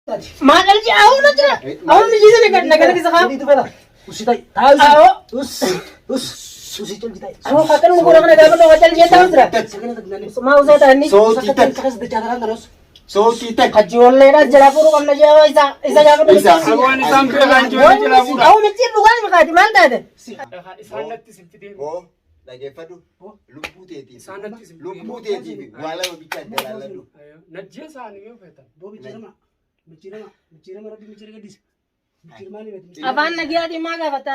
ما قال لي أهون نجي نقدر كذا وسيتاي تعال وسي تلقي تاي أهو خاطر نقول أنا دابا لو قتل جيت أوزر ما وزاد عني صوتي تكس بجادران درس صوتي تك حجي والله لا جلابورو قمنا جاوا إذا جابوا أبوان إسام كلان جوا جلابورو أهو نتير لغان مقاتي ما أنت هذا إسان نتسم تدين dhaggeeffadhu lubbuu teetiif lubbuu teetiif waa lama bichaan dalaaladhu najjee isaanii yoo feetan mijjiirama rabbi mijjiira gaddisa mijjiirmaanii miti أبان نجياتي ما قافت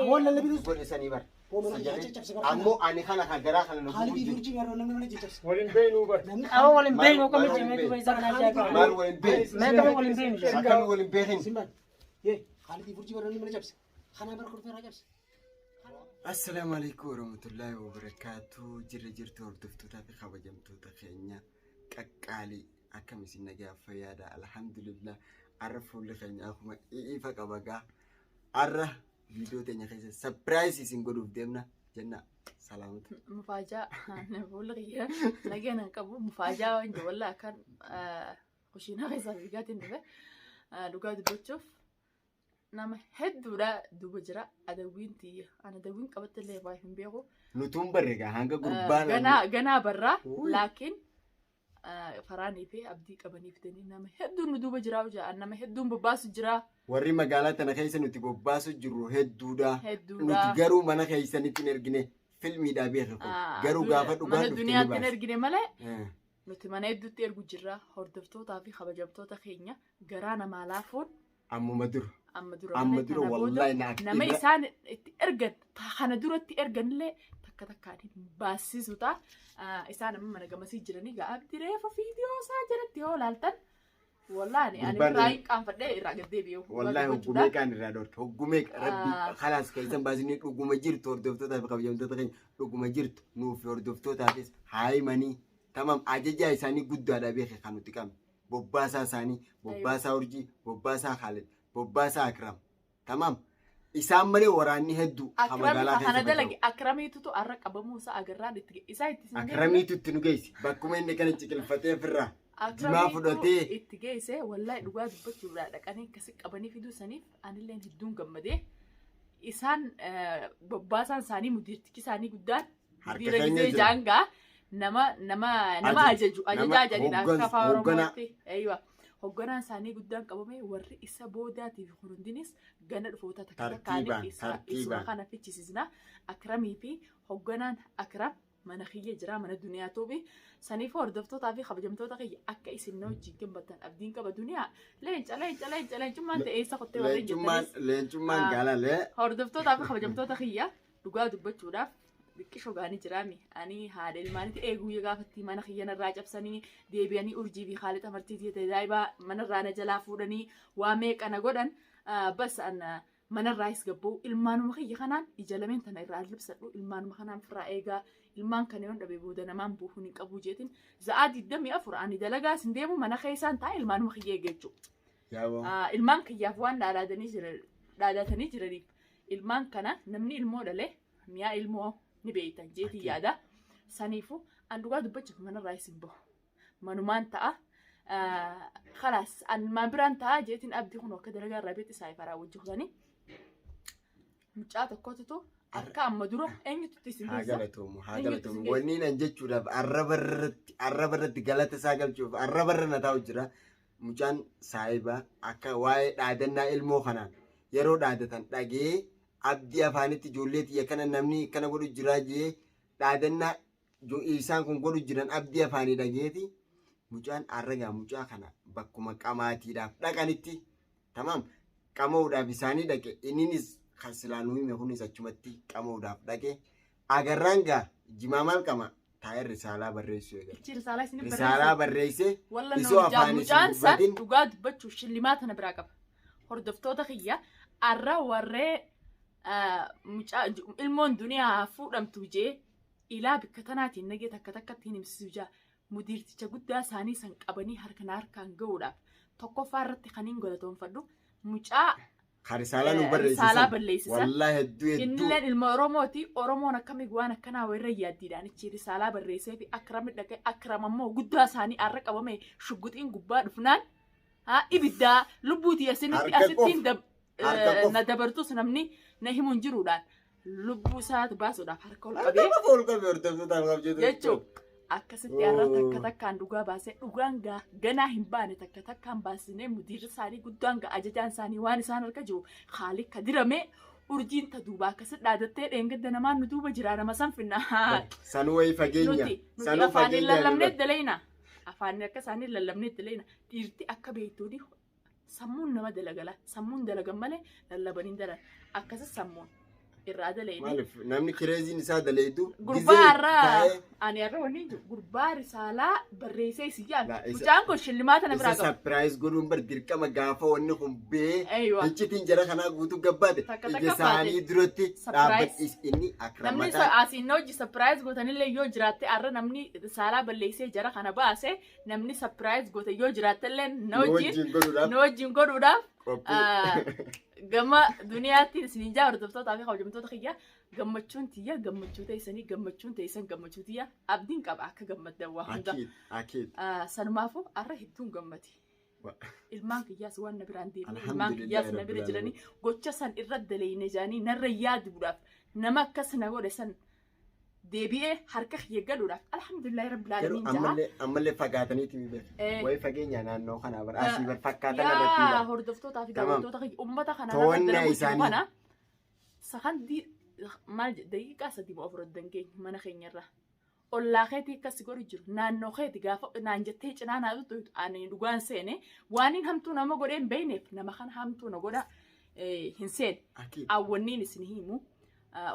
amoon lalle bitus godhesanii bar ammoo ani kana kan garaa kana nu haalli durji garuu namni mana jechas waliin beeknuu bar أهو ولين بين وكم يجي بيزا كنا maal waliin beekin ما كم ولين بين akkami waliin beekin simban ye haalli durji garuu namni mana jabse kana bar kurfeera jabse assalaamu alaykum warahmatullaahi wabarakaatuh jirtu hordoftoota fi kabajamtoota keenya qaqqaalii akkam isin nagaa fayyaada alhamdulillah arra fuulli keenya akkuma ifa qabagaa arra viidiyoo teenya keessa surprise isin godhuuf deemna jenna salaamatu مفاجأة أنا بقول لك يا لقينا كابو مفاجأة وإنت ولا كان خشينا غيظة بيجات إنه لقاد بتشوف نام هد ولا دوبجرا أدوين تي أنا دوين قبضت اللي بايهم بيهو nutuun barreega hanga gurbaan جنا برا لكن فراني في أبدي كبني في دني نام هدون دوبجرا وجا أنا ما هدون بباس جرا warri magaalaa tana keessa nuti bobbaasu jirru hedduudha هدودا nuti garuu mana keessanitti hin ergine filmiidhaa beeku garuu gaafa dhugaa من الدنيا dhuftee تنرجني ملا nuti mana hedduutti ergu jirra hordoftootaa fi kabajamtoota keenya garaana maalaafuun ammuma dur amma amma dura wallahi na nama isaan itti ergan kana duratti erganillee takka takkaan baasisuta isaan amma mana gamasii jiranii gaa abdi reefa viidiyoo isaa jalatti yoo laaltan wallahi ani irraa hin qaanfadhee irraa gaddeebi'u wallahi hoggumee kaan irraa dhorke hoggumee rabbi khalaas keessan baasanii dhuguma jirtu hordoftootaa fi kabajamtoota keenya dhuguma jirtu nuuf hordoftootaafis haayimanii tamam ajajaa isaanii guddaadha beeke kan nuti qabne bobbaasaa isaanii bobbaasaa urjii bobbaasaa khaalid bobbaasaa akram tamam isaan malee waraanni hedduu magaalaa kana dalage akramiitutu arra qabamuusa agarraan itti isaa itti akramiitutti nu geessi bakkuma inni kana ciqilfatee firraa jimaa fudhatee itti geesse wallahi dhugaa dubbachuudhaa dhaqanii akkasi qabanii fiduu saniif anilleen hedduun gammadee isaan bobbaasaan isaanii mudirtichi isaanii guddaan harka keenya jaangaa nama ajajaa jedhina akka afaan oromootti aywa hogganaan isaanii guddaan qabame warri isa boodaatiif hundinis gana dhufoota takkaanii isa kana fichisiisna akramii fi hogganaan akram mana kiyya jira mana duniyaa tuubi saniif hordoftootaa fi kabajamtoota kiyya akka isin wajjin gammaddan abdiin qaba duniyaa leencummaan ta'ee isa qottee warreen jettanis leencummaan gaalalee hordoftootaa fi kabajamtoota kiyya dhugaa dubbachuudhaaf biqiltuu gaanii jiraami ani haadha ilmaanitti eeguu gaafatti mana kiyyana irraa cabsanii deebi'anii urjii fi khaalid amartii tajaajila mana irraa na jalaa fuudhanii waa meeqana godhan bas mana irraa is gabboo ilmaanuma kiyya kanaan ija lameen tana irraa libsadhu ilmaanuma kanaan firraa eegaa ilmaan kana yoon dhabee booda namaan buufuun hin qabu jeetin za'aa 24 ani dalagaa sin deemu mana keessaan ta'a ilmaanuma kiyya eeggachuu ilmaan kiyyaaf waan dhaadatanii jiraniif ilmaan kana namni ilmoo dhalee miyaa ilmoo ni beeytan jeetii yaada saniifu an dhugaa dubbachuuf manarraa isin bahu manumaan ta'a khalaas an maan biraan ta'a jeetiin abdii kun akka dalagaa irraa beetti isaa ifaraa wajjihutanii mucaa tokkotutu akka amma dura eenyututti isin haa galatoomuu wanni nan jechuudhaaf arraba irratti galata isaa galchuuf arraba irra na taa'u jira mucaan saayibaa akka waa'ee dhaadannaa ilmoo kanaan yeroo dhaadatan dhagee abdii afaanitti ijoollee xiyya kana namni kana godhu jira jee dhaadannaa isaan kun godhu jiran abdii afaanii dhageeti mucaan arragaa mucaa kana bakkuma qamaatiidhaaf dhaqanitti tamam qama'uudhaaf isaanii dhaqe inninis kan silaanuu hime kunis achumatti qama'uudhaaf dhaqe agarraan gaa jimaa maal qama taa'ee risaalaa barreessu eegala risaalaa barreesse isoo afaan mucaan san dhugaa dubbachuuf shillimaa tana biraa qaba hordoftoota kiyya arra warree ilmoon duniyaa fuudhamtu jee ilaa bikka tanaatiin nagee takka takkatti himsiisu jaa mudiirticha guddaa isaanii san qabanii harkaan ga'uudhaaf tokkoffaa irratti kan hin godhatoonfadhu mucaa risaalaa nu barreessisan wallahi hedduu innilleen ilma oromooti oromoon akkamii waan akkanaa warra yaaddiidhaan ichi risaalaa barreessee fi akramni dhaqee akram ammoo guddaa isaanii arra qabame shugguxiin gubbaa dhufnaan ibiddaa lubbuutii asinitti Harka asittiin qofa. na dabartus namni na himuun jiruudhaan lubbuu isaatu baasuudhaaf harka ol qabee Nama fool qabee hordoftoota almaaf jedhu. jechuun akkasitti har'a takka takkaan dhugaa baasee dhugaan ganaa hin baane takka takkaan baasinee mudiirri isaanii guddaan ajajaan isaanii waan isaan harka jiru haalli ka diramee urjiin ta duubaa akkasitti dhaadattee dheengadda namaan nu duuba jira nama san finna. Sanuu wayii fageenya. Nuti afaaniin lallabnee daleeyna. Afaaniin akka isaanii lallabnee daleeyna. Dhiirti akka beektuuni sammuun nama dalagala. Sammuun dalagan malee lallabaniin dalan. Akkasii sammuun irraa daleeyne. Maaliif namni kireeziin isaa daleetu. Gurbaa irraa ani irra wanni jiru gurbaa risaalaa barreessee isiyyaan. Mucaan kun shillimaata na biraa qabu. Isa sapiraayiz godhuun bar dirqama gaafa wanni kun bee. Iccitiin jara kanaa guutuu gabbaate. Ija isaanii duratti dhaabbatis inni akka namni asiin hojii sapiraayiz gootanillee yoo jiraatte har'a namni risaalaa balleessee jara kana baase namni sapiraayiz goote yoo jiraattellee na wajjin godhuudhaaf. Gama duniyaatti isin ijaa hordoftoota fi hawwamtoota kiyya gammachuun tiyya gammachuu ta'isanii gammachuun ta'isan gammachuu tiyya abdiin qaba akka gammaddan waa hunda. Sanumaafuu har'a hedduun gammati. Ilmaan kiyyaas waan na biraan deemee ilmaan kiyyaas na bira jiranii gocha san irra daleeyne jaanii narra yaaduudhaaf nama akkas na godhe san deebi'ee harka kiyya galuudhaaf alhamdulillahi rabbil aalamiin jaha. Ammallee fagaataniiti miidhagina. Wayi fageenya naannoo kanaa bara asii bar fakkaatan irratti. Yaa hordoftoota fi daawwattoota kiyya uummata kanaa to'annaa isaanii. Sakandii maal daqiiqaa sadii moo afur dangeenya mana keenyarra. Ollaa keetii akkas godhu jiru naannoo keetii gaafa naan jettee cinaa naa tuttu ani dhugaan seene waan hin hamtuu nama godhee hin beekneef nama kana hamtuu na godha hin seene. Awwanniin isin himu.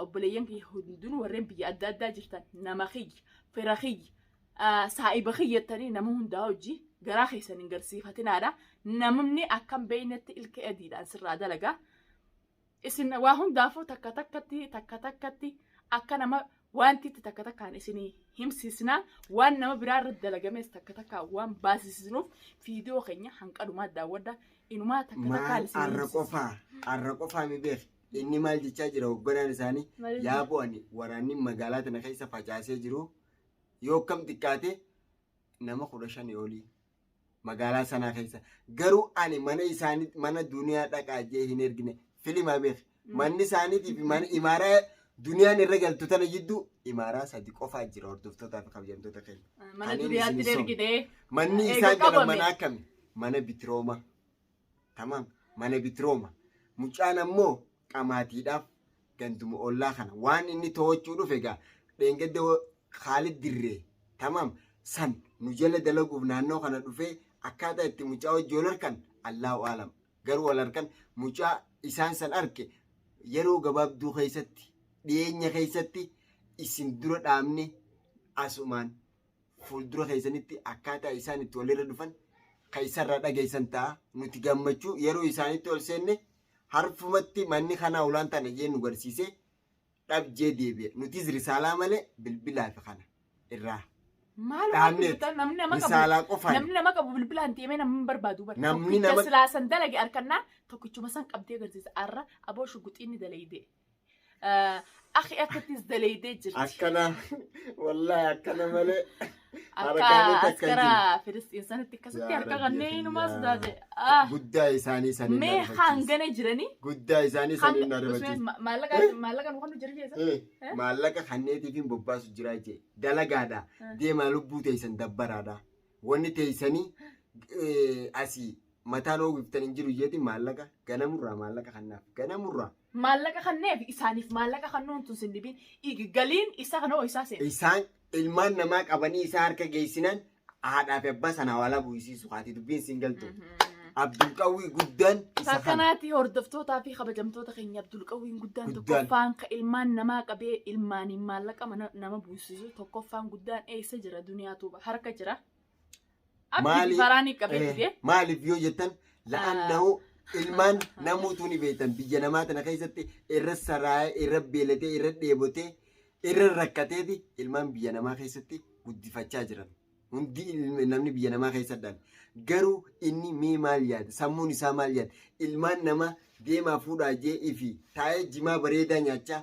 Obboleeyyan kiyya hundinuu warreen biyya adda addaa jirtan nama kiyya fira kiyya saa'iba kiyyattanii nama hundaa hojii garaa keessan hin garsiifatinaadha namni akkam beeynetti ilka adiidhaan sirraa dalagaa isin waa hundaafuu takka takkatti akka nama wanti takka takkaan isinii himsiisnaa waan nama biraa irratti dalagames takka takkaan waan baasisnuuf viidiyoo keenya hanqalumaa daawwadha inumaa takka takkaan isin arra qofaa mi beek inni maal jechaa jira hogganaan isaanii yaa bu'ani waraanni magaalaa tana keessa facaasee jiru yoo kam xiqqaate nama 15 olii magaalaa sanaa keessa garuu ani mana isaanii mana duniyaa dhaqaa jee hin ergine filimaa beek manni isaaniitiif mana imaaraa duniyaan irra galtu tana jidduu imaaraa 3 qofaa jira hordoftoota fi kabajamtoota keenya. Mana duniyaatti ergine. Manni isaa gara mana akkami mana bitirooma tamam mana bitirooma mucaan ammoo qamaatiidhaaf ganduma ollaa kana waan inni to'achuu dhufe egaa dheengadda Khaalid Dirree tamam san nu jala dalaguuf naannoo kana dhufee akkaataa itti mucaa wajji wal harkan Allahu aalam garuu wal harkan mucaa isaan san arke yeroo gabaabduu keessatti dhiyeenya keessatti isin dura dhaabne asumaan fuuldura keessanitti akkaataa isaan itti walirra dhufan kaisarra dhageessan ta'a nuti gammachuu yeroo isaanitti ol seenne harfumatti manni kanaa ulaan tana jee nu garsiise dhabjee deebi'e nutis risaalaa malee bilbilaa fi kana irraa risaalaa qofaan namni nama qabu bilbilaan deemee nama barbaadu bara namni nama silaasan dalage arkannaa tokkichuma san qabdee agarsiisa arra aboo shuguxiinni dalayde akhi akkattis dalayde jirti akkana wallahi akkana malee akka askara filistiin sanitti akkasitti harka kanneen inumaa sodaate guddaa isaanii sanii mee hangana jiranii guddaa isaanii sanii narbachiisa maallaqa nu kanu jira jeessa maallaqa kanneetiif hin bobbaasu jira jee dalagaadha deemaa lubbuu teessan dabbaraadha wanni teessanii asii mataan oogiftan hin jiru jeeti maallaqa ganamurraa maallaqa kannaaf ganamurraa maallaqa kanneef isaaniif maallaqa kannuun tun sindibiin galiin isa kana oo isaa seena isaan ilmaan namaa qabanii isaa harka geessinan haadhaa fi abbaa sana wala bu'isiisu haati dubbiin siin galtu Abdulqawwii guddaan isa kanaati hordoftootaa fi kabajamtoota keenya Abdulqawwiin guddaan tokkoffaan ka ilmaan namaa qabee ilmaaniin maallaqa nama buusisu tokkoffaan guddaan eessa jira duniyaa tuuba harka jira abdii faraanii qabee fidee maaliif yoo jettan la'annahu ilmaan namuutu ni beektan biyya namaa tana keessatti irra saraayee irra beelatee irra dheebotee irra rakkateeti ilmaan biyya namaa keessatti guddifachaa jiran hundi namni biyya namaa keessadhaan garuu inni mee maal yaada sammuun isaa maal yaada ilmaan nama deemaa fuudhaa jee ifi taa'ee jimaa bareedaa nyaachaa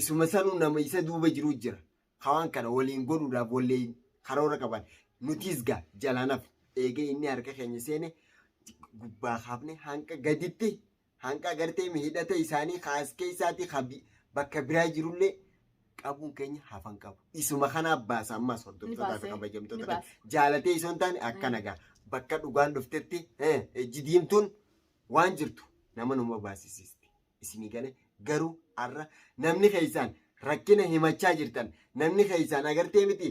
isuma sanuu nama isa duuba jiru jira hawaan kana waliin godhuudhaaf waliin karoora qaban nutis gaa jalaanaaf eegee inni harka keenya seene gubbaa kaafne hanqa gaditti hanqa agartee hidhata isaanii kaaskee isaatii bakka biraa jirullee qabuun keenya hafan qabu. Isuma kanaaf baasa ammas hordoftoota fi kabajamtoota jaalatee isoo hin taane akka nagaa bakka dhugaan dhuftetti jidiimtuun waan jirtu nama numa baasisiisti. Isinii galee garuu har'a namni keessaan rakkina himachaa jirtan namni keessaan agartee miti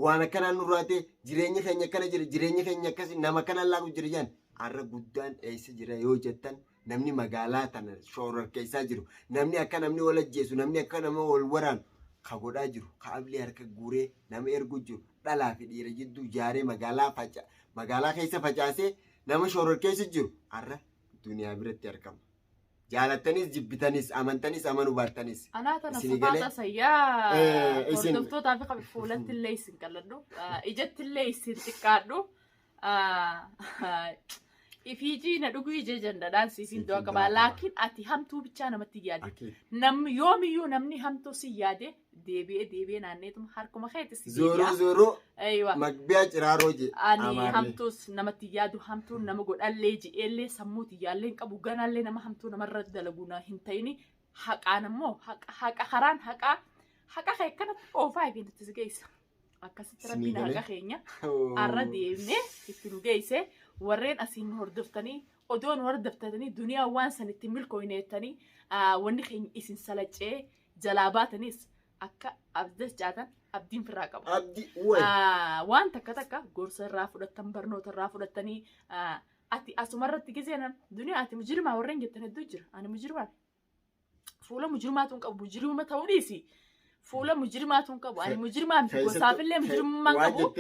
waan akkanaan nurraatee jireenya keenya akkana jira jireenya keenya akkasii nama kanaan laaku jira jaan har'a guddaan eessa jira yoo jettan namni magaalaa tana shoorar keessaa jiru namni akka namni wal ajjeesu namni akka nama wal waraanu ka godhaa jiru ka ablee harka guuree nama ergu jiru dhalaa fi dhiira jidduu jaaree magaalaa keessa facaasee nama shoorar keessa jiru har'a duniyaa biratti argama. Jaalattanis jibbitanis amantanis amanuu baattanis. Anaa tana sufaata sayyaa hordoftoota fi fuulatti illee isin qalladhu ijatti illee isin xiqqaadhu ifiijii na dhuguu ije jandadhaan siisin du'a qabaa laakiin ati hamtuu bichaa namatti yaade yoomiyyuu namni hamtuu si yaade deebi'ee naanneetuma harkuma keetti si zooroo magbiyaa ciraaroo je ani hamtuus namatti yaadu hamtuun nama godhallee ji'eellee sammuuti yaallee hin qabu ganaallee nama hamtuu namarra dalaguna hin ta'ini haqaan ammoo haqa karaan haqa kee kanatti oofaa eeganatti si geessa akkasitti rabbiin haqa keenya har'a deemnee itti nu geesse warreen asiin hordoftanii odoon hordoftatanii duniyaa waan sanitti milkooyineettanii wanni keenya isin salaccee jalaa baatanis akka abdas jaatan abdiin firaa qabu. Waan takka gorsa irraa fudhattan barnoota irraa fudhattanii ati asumarratti giseenan duniyaa ati mujirmaa warreen jettan hedduu jira ani mujirmaa fuula mujirmaatuun qabu mujirma ta'uu dhiisi. Fuula mujirmaatuun qabu ani mujirmaa miti gosaafillee mujirmaan qabu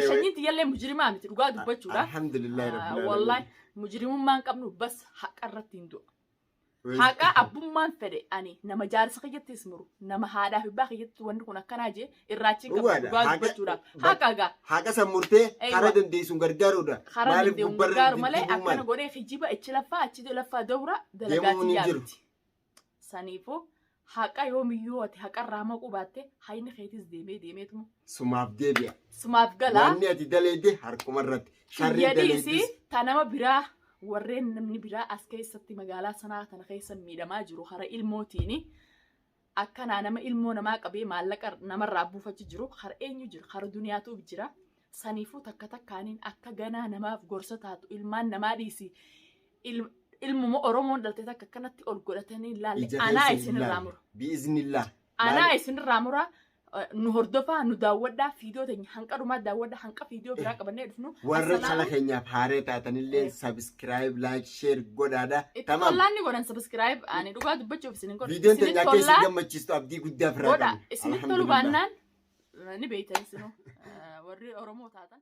shanyiin tiyyallee mujirmaa miti dhugaa dubbachuudha. Alhamdulillah wallahi mujrimummaan qabnu bas haqa irratti hin du'a. Haqa abbummaan fedhe ani nama jaarsa kiyyattis muru nama haadhaa fi abbaa kiyyatti wanti kun akkanaa jee irraachiin qabu dhugaa dubbachuudha. Haqa gaa. Haqa sammurtee karaa dandeessuun gargaaruudha. Karaa dandeessuun gargaaru malee akkana godhee kijiba achi laffaa achi laffaa dawra dalagaatti yaadti. Saniifuu haqa yoomiyyuu ati haqarraa maquu baatte hayni keetis deemeetuma. Sumaaf deebi'a. Sumaaf galaa. Wanni ati daleedde harkumarratti. Sharrii daleeddis. Ta nama biraa warreen namni biraa as keessatti magaalaa sanaa kana keessa miidhamaa jiru hara ilmootiini. Akkanaa nama ilmoo namaa qabee maallaqa namarraa buufachi jiru hara eenyu jiru hara duniyaatu jira. Saniifuu takkaaniin akka ganaa namaaf gorsa taatu ilmaan namaa dhiisi. Ilmuma Oromoon dhalte takka kanatti ol godhatanii ilaalle anaa isinirraa mura. Biiznillah. Anaa isinirraa mura nu hordofaa nu daawwadhaa fiidiyoo teenya hanqa dhumaa daawwadhaa hanqa fiidiyoo biraa qabannee dhufnu. Warra chala keenyaaf haaree taatanillee subscribe like share godhaadha. Tamam. Tollaan ni godhan subscribe ani dhugaa dubbachuuf isin godha. Viidiyoon teenya akka isin gammachiistu abdii guddaa firaa godha. Isin tolu baannaan ni beeytan isinoo warri Oromoo taatan.